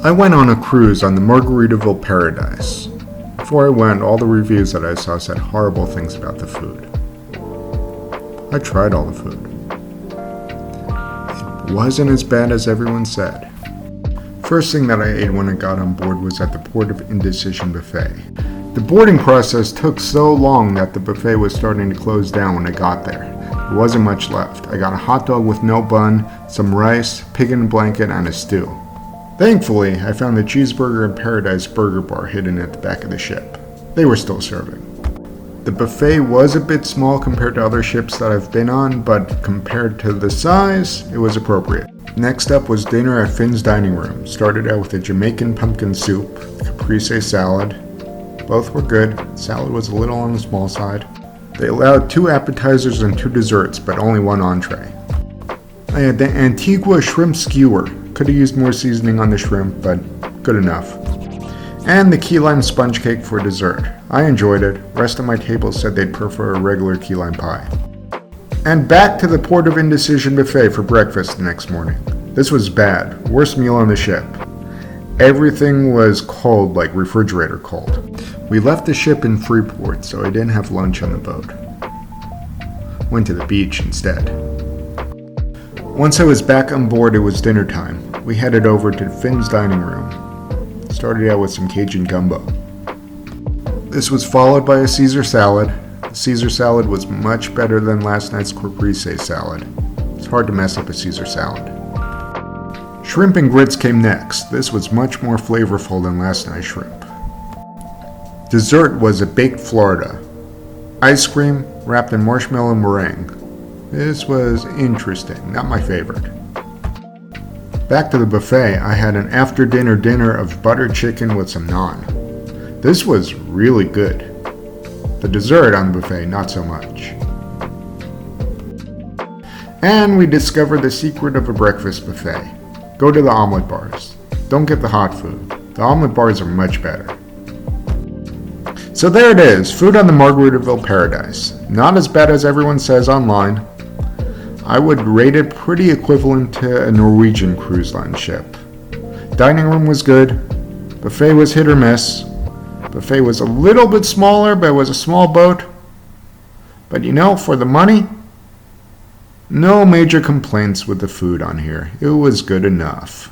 I went on a cruise on the Margaritaville Paradise. Before I went, all the reviews that I saw said horrible things about the food. I tried all the food. It wasn't as bad as everyone said. First thing that I ate when I got on board was at the Port of Indecision buffet. The boarding process took so long that the buffet was starting to close down when I got there. There wasn't much left. I got a hot dog with no bun, some rice, pig in a blanket, and a stew. Thankfully, I found the Cheeseburger and Paradise burger bar hidden at the back of the ship. They were still serving. The buffet was a bit small compared to other ships that I've been on, but compared to the size, it was appropriate. Next up was dinner at Finn's dining room. Started out with a Jamaican pumpkin soup, caprese salad. Both were good. Salad was a little on the small side. They allowed 2 appetizers and 2 desserts, but only 1 entree. I had the Antigua shrimp skewer. Could have used more seasoning on the shrimp, but good enough. And the key lime sponge cake for dessert. I enjoyed it. Rest of my table said they'd prefer a regular key lime pie. And back to the Port of Indecision buffet for breakfast the next morning. This was bad. Worst meal on the ship. Everything was cold, like refrigerator cold. We left the ship in Freeport, so I didn't have lunch on the boat. Went to the beach instead. Once I was back on board, it was dinner time. We headed over to Finn's dining room. Started out with some Cajun gumbo. This was followed by a Caesar salad. The Caesar salad was much better than last night's caprese salad. It's hard to mess up a Caesar salad. Shrimp and grits came next. This was much more flavorful than last night's shrimp. Dessert was a baked Florida. Ice cream wrapped in marshmallow meringue. This was interesting, not my favorite. Back to the buffet, I had an after-dinner dinner of buttered chicken with some naan. This was really good. The dessert on the buffet, not so much. And we discovered the secret of a breakfast buffet. Go to the omelet bars. Don't get the hot food. The omelet bars are much better. So there it is, food on the Margaritaville Paradise. Not as bad as everyone says online. I would rate it pretty equivalent to a Norwegian cruise line ship. Dining room was good. Buffet was hit or miss. Buffet was a little bit smaller, but it was a small boat. But for the money, no major complaints with the food on here. It was good enough.